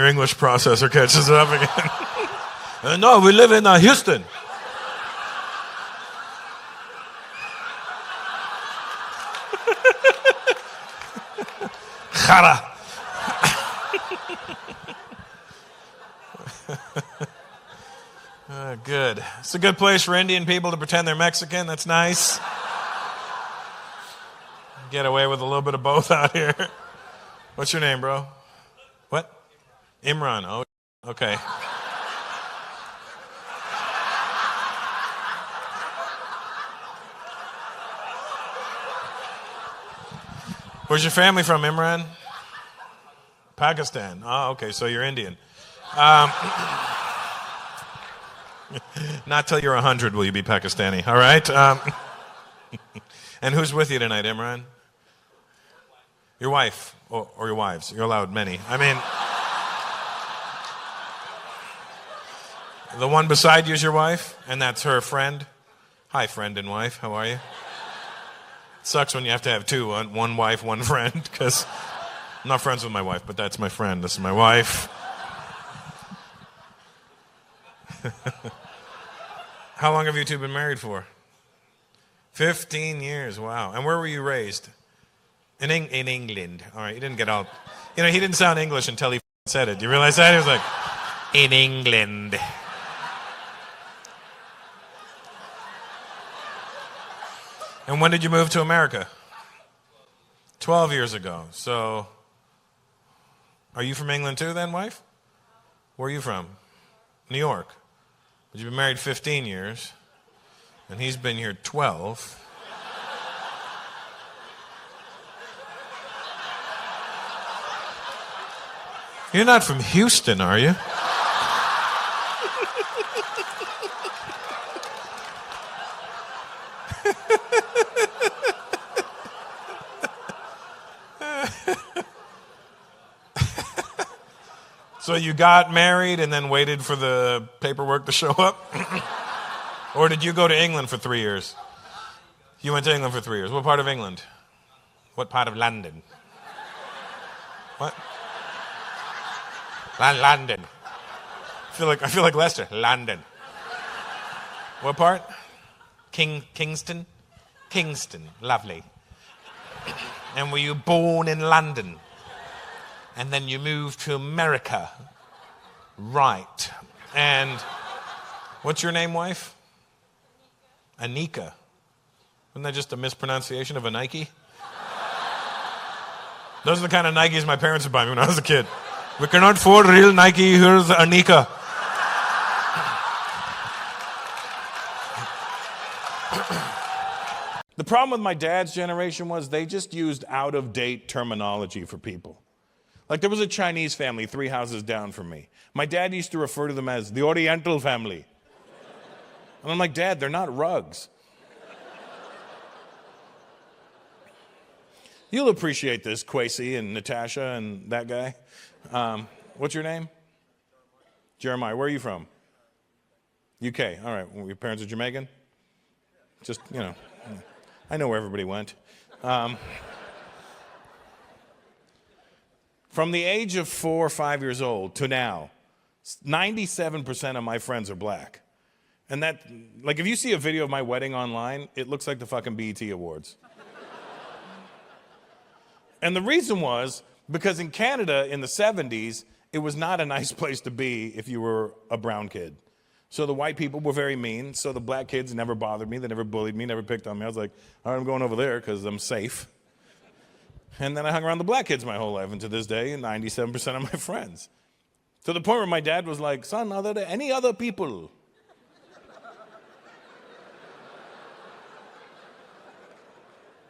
English processor catches up again. No, we live in Houston. Jara. Good. It's a good place for Indian people to pretend they're Mexican. That's nice. Get away with a little bit of both out here. What's your name, bro? What? Imran. Oh, okay. Where's your family from, Imran? Pakistan. Oh, okay, so you're Indian. Not till you're 100 will you be Pakistani, all right? And who's with you tonight, Imran? Your wife, or your wives. You're allowed many. I mean, the one beside you is your wife, and that's her friend. Hi, friend and wife. How are you? It sucks when you have to have two, one wife, one friend, because I'm not friends with my wife, but that's my friend. This is my wife. How long have you two been married for? 15 years. Wow. And where were you raised? In England. All right. You didn't get out. He didn't sound English until he said it. Do you realize that? He was like, in England. And when did you move to America? 12 years ago. So, are you from England too then, wife? Where are you from? New York. But you've been married 15 years, and he's been here 12. You're not from Houston, are you? So you got married and then waited for the paperwork to show up? Or did you go to England for 3 years? You went to England for 3 years. What part of England? What part of London? What? London. I feel like Leicester. London. What part? Kingston? Kingston. Lovely. And were you born in London? And then you moved to America. Right. And what's your name, wife? Anika. Isn't that just a mispronunciation of a Nike? Those are the kind of Nikes my parents would buy me when I was a kid. We cannot afford real Nike, here's Anika. The problem with my dad's generation was they just used out-of-date terminology for people. Like there was a Chinese family 3 houses down from me. My dad used to refer to them as the Oriental family. And I'm like, Dad, they're not rugs. You'll appreciate this, Kwesi and Natasha and that guy. What's your name? Jeremiah. Where are you from? UK. All right. Well, your parents are Jamaican? Just, I know where everybody went. From the age of 4 or 5 years old to now, 97% of my friends are black. And that, like, if you see a video of my wedding online, it looks like the fucking BET Awards. And the reason was because in Canada in the 70s, it was not a nice place to be if you were a brown kid. So the white people were very mean. So the black kids never bothered me. They never bullied me, never picked on me. I was like, all right, I'm going over there because I'm safe. And then I hung around the black kids my whole life. And to this day, 97% of my friends. To the point where my dad was like, son, are there any other people?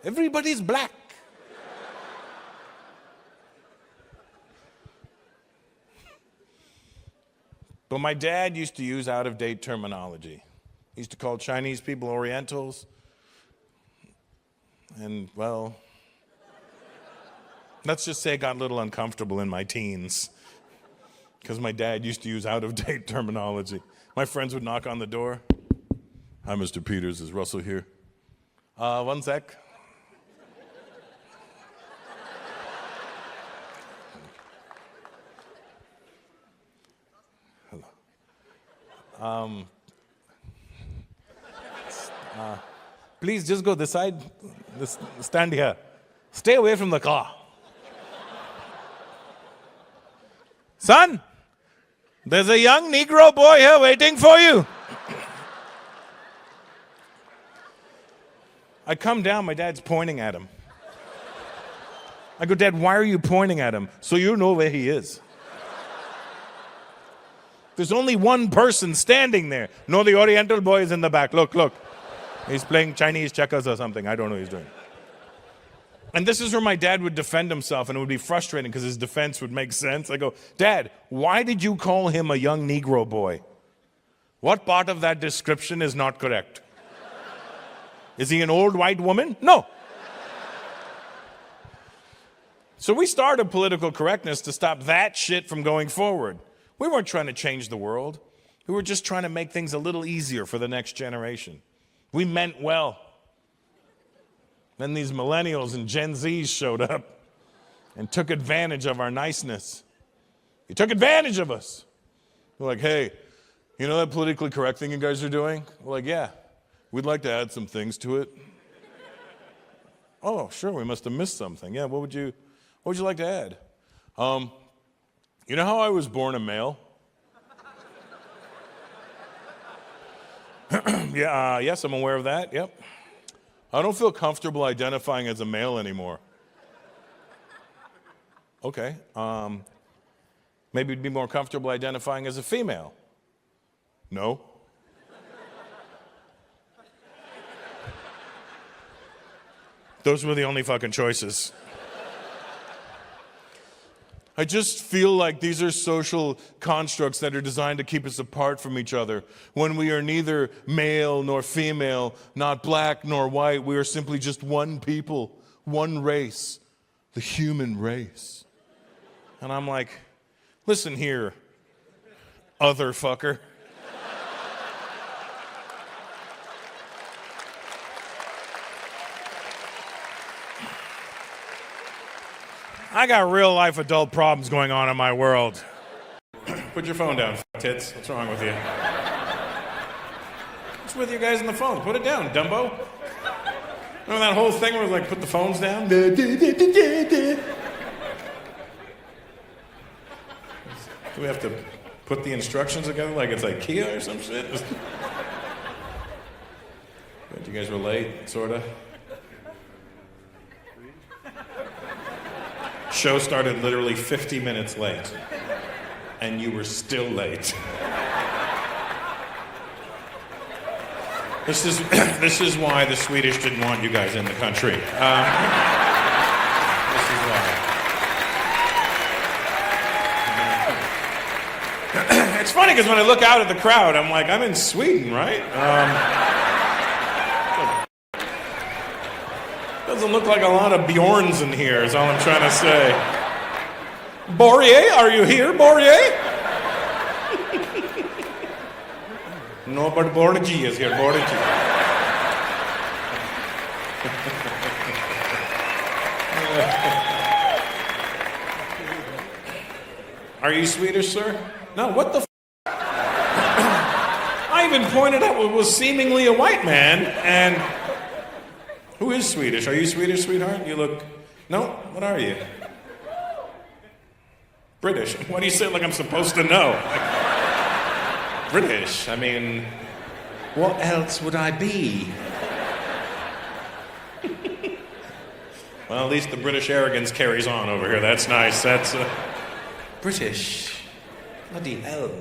Everybody's black. But my dad used to use out-of-date terminology. He used to call Chinese people Orientals. And, well, let's just say it got a little uncomfortable in my teens because my dad used to use out-of-date terminology. My friends would knock on the door. Hi, Mr. Peters. Is Russell here? One sec. Please just go this side. Stand here. Stay away from the car. Son, there's a young Negro boy here waiting for you. I come down, my dad's pointing at him. I go, Dad, why are you pointing at him? So you know where he is. There's only one person standing there. No, the Oriental boy is in the back. Look, look. He's playing Chinese checkers or something. I don't know what he's doing. And this is where my dad would defend himself, and it would be frustrating because his defense would make sense. I go, Dad, why did you call him a young Negro boy? What part of that description is not correct? Is he an old white woman? No. So we started political correctness to stop that shit from going forward. We weren't trying to change the world. We were just trying to make things a little easier for the next generation. We meant well. Then these millennials and Gen Zs showed up and took advantage of our niceness. They took advantage of us. We're like, hey, you know that politically correct thing you guys are doing? We're like, yeah, we'd like to add some things to it. Oh, sure, we must have missed something. Yeah, what would you like to add? You know how I was born a male? Yes, I'm aware of that, yep. I don't feel comfortable identifying as a male anymore. Okay, maybe you'd be more comfortable identifying as a female. No? Those were the only fucking choices. I just feel like these are social constructs that are designed to keep us apart from each other. When we are neither male nor female, not black nor white, we are simply just one people, one race, the human race. And I'm like, listen here, other fucker. I got real life adult problems going on in my world. Put your phone down, tits. What's wrong with you? What's with you guys on the phones? Put it down, Dumbo. Remember that whole thing where it was like, put the phones down? Do we have to put the instructions together like it's IKEA or some shit? But you guys were late, sorta? Show started literally 50 minutes late, and you were still late. This is why the Swedish didn't want you guys in the country. This is why. It's funny because when I look out at the crowd, I'm like, I'm in Sweden, right? Doesn't look like a lot of Bjorns in here, is all I'm trying to say. Borje, are you here, Borje? No, but Borje is here, Borje. Are you Swedish, sir? No, what the f***? I even pointed out what was seemingly a white man, and... Who is Swedish? Are you Swedish, sweetheart? You look... No? What are you? British. Why do you say it like I'm supposed to know? British. I mean, what else would I be? Well, at least the British arrogance carries on over here. That's nice. That's... British. Bloody hell.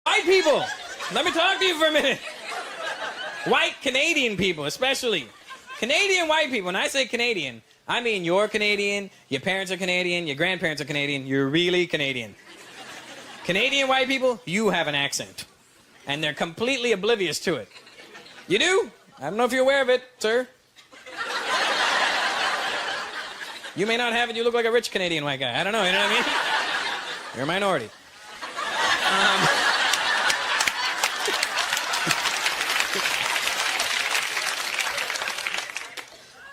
White people! Let me talk to you for a minute. White Canadian people, especially. Canadian white people. When I say Canadian, I mean you're Canadian, your parents are Canadian, your grandparents are Canadian, you're really Canadian. Canadian white people, you have an accent. And they're completely oblivious to it. You do? I don't know if you're aware of it, sir. You may not have it, you look like a rich Canadian white guy. I don't know, you know what I mean? You're a minority.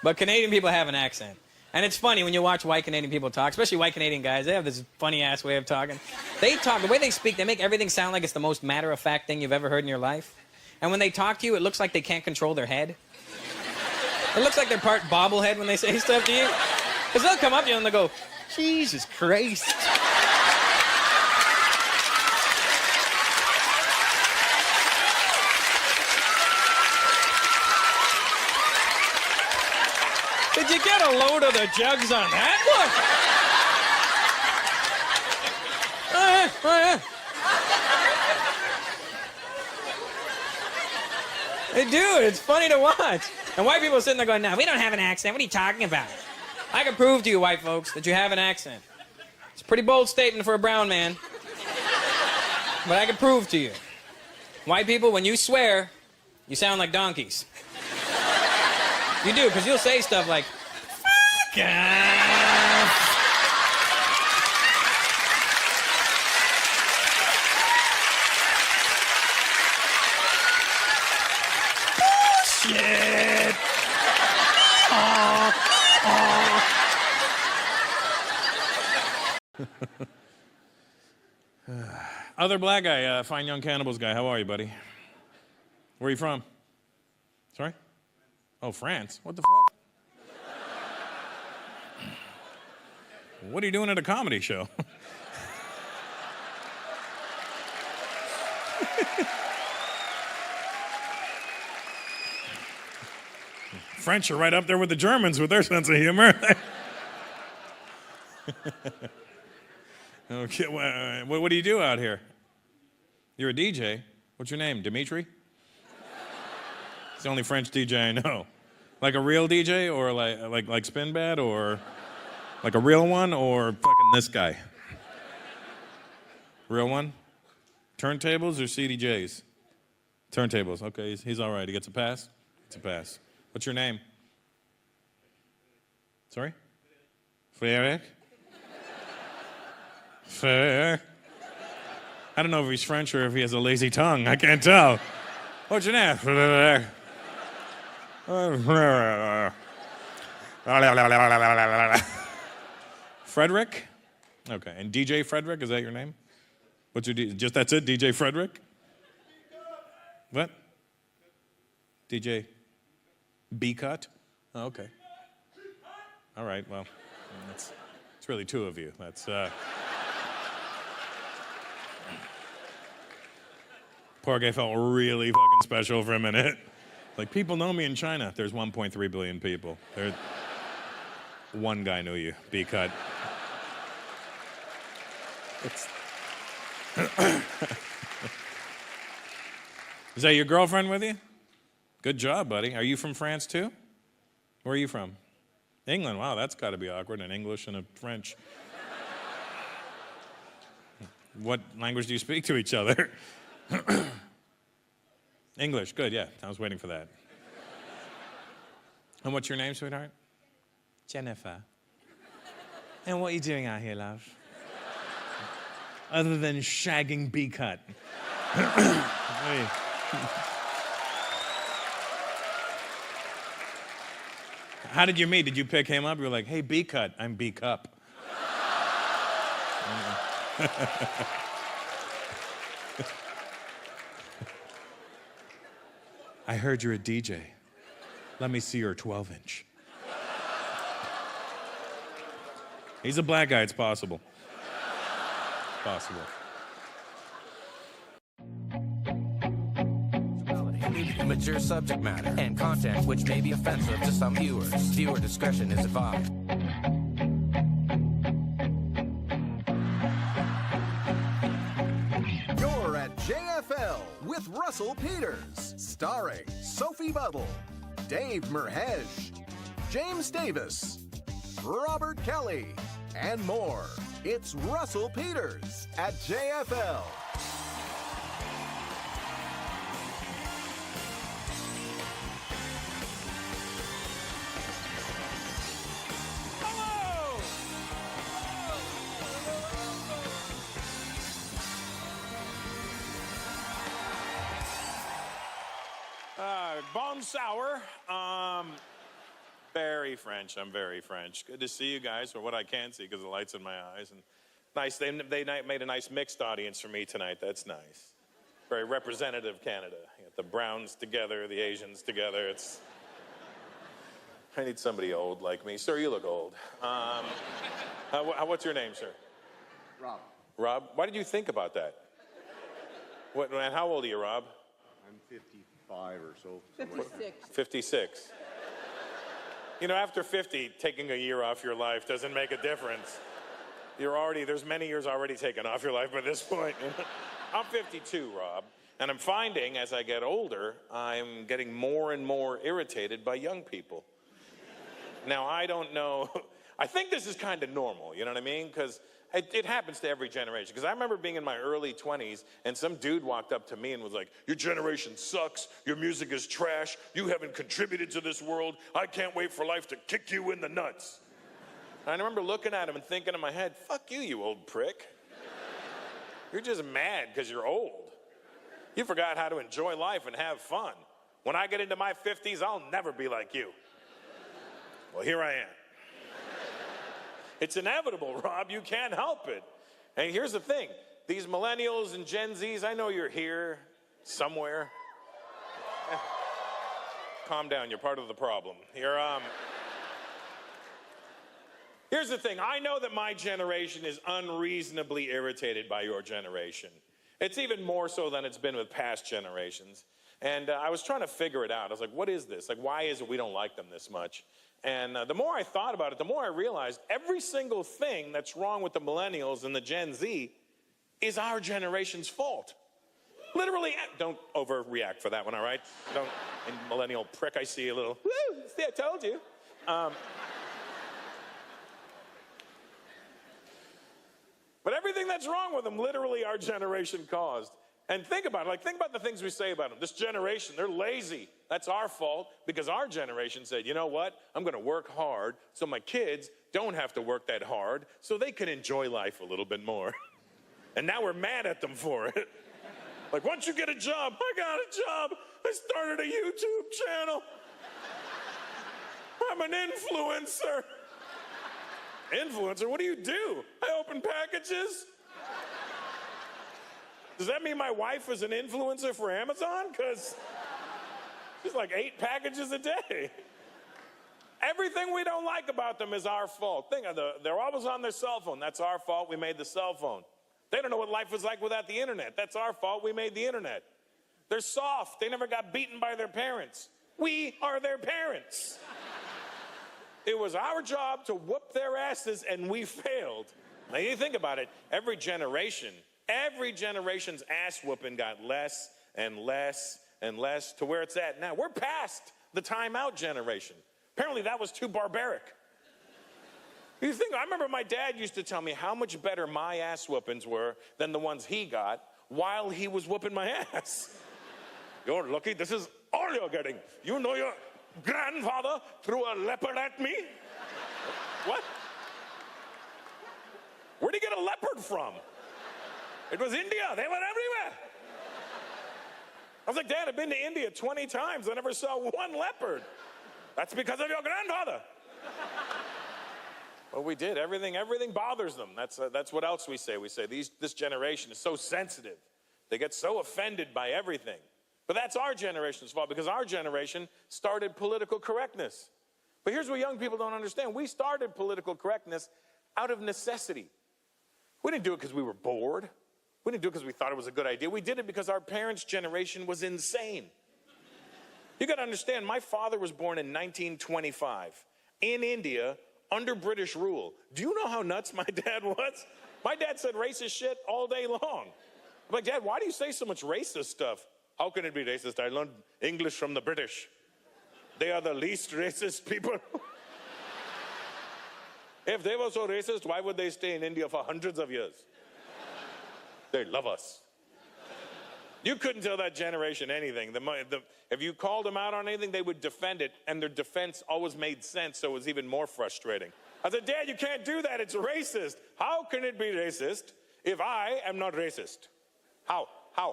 But Canadian people have an accent. And it's funny when you watch white Canadian people talk, especially white Canadian guys, they have this funny-ass way of talking. They talk, the way they speak, they make everything sound like it's the most matter-of-fact thing you've ever heard in your life. And when they talk to you, it looks like they can't control their head. It looks like they're part bobblehead when they say stuff to you. Because they'll come up to you and they'll go, Jesus Christ. Did you get a load of the jugs on that? Look. Oh, yeah. They do. It's funny to watch. And white people are sitting there going, no, we don't have an accent. What are you talking about? I can prove to you, white folks, that you have an accent. It's a pretty bold statement for a brown man. But I can prove to you. White people, when you swear, you sound like donkeys. You do, because you'll say stuff like, fuck off. Bullshit. Other black guy, Fine Young Cannibals guy. How are you, buddy? Where are you from? Sorry? Oh, France. What the fuck? What are you doing at a comedy show? French are right up there with the Germans with their sense of humor. Okay, what do you do out here? You're a DJ. What's your name, Dimitri? It's the only French DJ I know. Like a real DJ, or like Spinbad, or like a real one, or fucking this guy? Real one? Turntables or CDJs? Turntables. Okay, he's all right. He gets a pass? Gets a pass. What's your name? Sorry? Frederick? Frederick? I don't know if he's French or if he has a lazy tongue. I can't tell. What's your name? Frederick? Okay, and DJ Frederick, is that your name? What's your just that's it, DJ Frederick? What? DJ B-Cut? Oh, okay. All right, well, it's really two of you. That's, Poor guy felt really fucking special for a minute. Like, people know me in China. There's 1.3 billion people. One guy knew you, B-Cut. Is that your girlfriend with you? Good job, buddy. Are you from France, too? Where are you from? England. Wow, that's got to be awkward, an English and a French. What language do you speak to each other? English, good, yeah. I was waiting for that. And what's your name, sweetheart? Jennifer. And what are you doing out here, love? Other than shagging B-Cut. Hey. How did you meet? Did you pick him up? You were like, hey, B-Cut, I'm B-Cup. I heard you're a DJ. Let me see your 12-inch. He's a black guy, it's possible. Possible. Mature subject matter and content which may be offensive to some viewers. Viewer discretion is advised. You're at JFL with Russell Peters, starring Sophie Buttle, Dave Merhesh, James Davis, Robert Kelly, and more. It's Russell Peters at JFL. Bon sour. Very French. I'm very French. Good to see you guys, or what I can see because the light's in my eyes. And nice. They made a nice mixed audience for me tonight. That's nice. Very representative Canada. You got the Browns together, the Asians together. I need somebody old like me. Sir, you look old. What's your name, sir? Rob. Rob? Why did you think about that? And how old are you, Rob? I'm 55 or so. 56. 56. You know, after 50, taking a year off your life doesn't make a difference. There's many years already taken off your life by this point. I'm 52, Rob, and I'm finding as I get older, I'm getting more and more irritated by young people. Now, I don't know, I think this is kind of normal, you know what I mean? Because it happens to every generation. Because I remember being in my early 20s, and some dude walked up to me and was like, your generation sucks, your music is trash, you haven't contributed to this world, I can't wait for life to kick you in the nuts. And I remember looking at him and thinking in my head, fuck you, you old prick. You're just mad because you're old. You forgot how to enjoy life and have fun. When I get into my 50s, I'll never be like you. Well, here I am. It's inevitable, Rob. You can't help it. And here's the thing. These millennials and Gen Zs, I know you're here somewhere. Calm down. You're part of the problem. Here's the thing. I know that my generation is unreasonably irritated by your generation. It's even more so than it's been with past generations. And I was trying to figure it out. I was like, what is this? Like, why is it we don't like them this much? And the more I thought about it, the more I realized every single thing that's wrong with the millennials and the Gen Z is our generation's fault. Literally, don't overreact for that one, all right? Don't, millennial prick, I see a little, woo, see, I told you. But everything that's wrong with them, literally our generation caused. And think about it, like think about the things we say about them. This generation, they're lazy. That's our fault because our generation said, you know what? I'm gonna work hard so my kids don't have to work that hard so they can enjoy life a little bit more. And now we're mad at them for it. Like, once you get a job, I got a job. I started a YouTube channel. I'm an influencer. Influencer? What do? I open packages? Does that mean my wife is an influencer for Amazon? Because she's like 8 packages a day. Everything we don't like about them is our fault. Think of they're always on their cell phone. That's our fault. We made the cell phone. They don't know what life was like without the internet. That's our fault. We made the internet. They're soft. They never got beaten by their parents. We are their parents. It was our job to whoop their asses, and we failed. Now, you think about it. Every generation's ass whooping got less and less and less to where it's at now. We're past the timeout generation. Apparently, that was too barbaric. You think, I remember my dad used to tell me how much better my ass whoopings were than the ones he got while he was whooping my ass. You're lucky this is all you're getting. You know your grandfather threw a leopard at me? What? Where'd he get a leopard from? It was India. They were everywhere. I was like, Dad, I've been to India 20 times. I never saw one leopard. That's because of your grandfather. Well, we did. Everything bothers them. That's what else we say. We say this generation is so sensitive. They get so offended by everything. But that's our generation's fault because our generation started political correctness. But here's what young people don't understand. We started political correctness out of necessity. We didn't do it because we were bored. We didn't do it because we thought it was a good idea. We did it because our parents' generation was insane. You got to understand, my father was born in 1925 in India under British rule. Do you know how nuts my dad was? My dad said racist shit all day long. I'm like, Dad, why do you say so much racist stuff? How can it be racist? I learned English from the British. They are the least racist people. If they were so racist, why would they stay in India for hundreds of years? They love us. You couldn't tell that generation anything. If you called them out on anything, they would defend it, and their defense always made sense, so it was even more frustrating. I said, Dad, you can't do that. It's racist. How can it be racist if I am not racist? How? I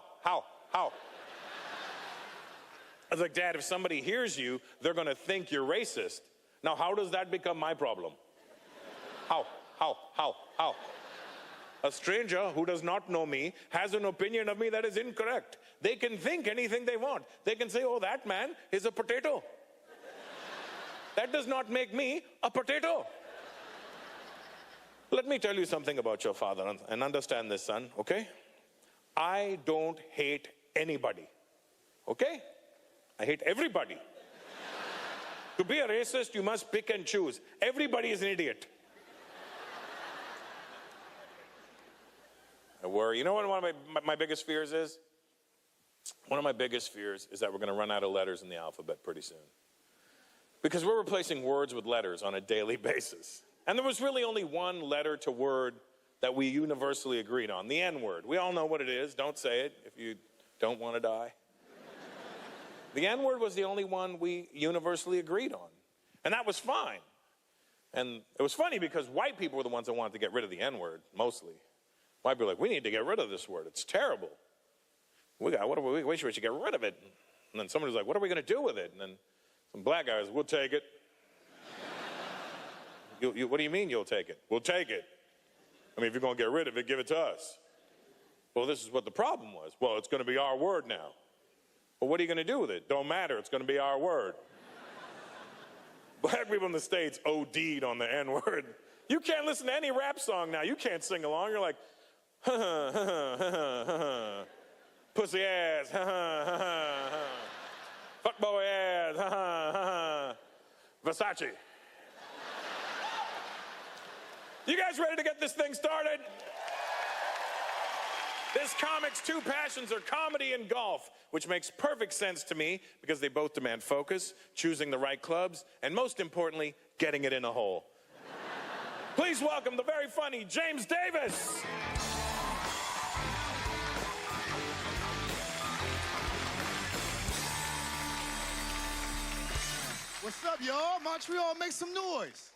was like, Dad, if somebody hears you, they're going to think you're racist. Now, how does that become my problem? How? A stranger who does not know me has an opinion of me that is incorrect. They can think anything they want. They can say, oh, that man is a potato. That does not make me a potato. Let me tell you something about your father, and understand this, son, okay? I don't hate anybody, okay? I hate everybody. To be a racist, you must pick and choose. Everybody is an idiot. I worry. You know what one of my biggest fears is? One of my biggest fears is that we're going to run out of letters in the alphabet pretty soon. Because we're replacing words with letters on a daily basis. And there was really only one letter to word that we universally agreed on, the N-word. We all know what it is. Don't say it if you don't want to die. The N-word was the only one we universally agreed on. And that was fine. And it was funny because white people were the ones that wanted to get rid of the N-word, mostly. White people were like, we need to get rid of this word. It's terrible. We should get rid of it. And then somebody was like, what are we going to do with it? And then some black guys, we'll take it. What do you mean you'll take it? We'll take it. I mean, if you're going to get rid of it, give it to us. Well, this is what the problem was. Well, it's going to be our word now. Well, what are you going to do with it? Don't matter. It's going to be our word. Black people in the States OD'd on the N-word. You can't listen to any rap song now. You can't sing along. You're like, Pussy ass, fuckboy ass, Versace. You guys ready to get this thing started? This comic's two passions are comedy and golf, which makes perfect sense to me because they both demand focus, choosing the right clubs, and most importantly, getting it in a hole. Please welcome the very funny James Davis. What's up, y'all? Montreal, make some noise.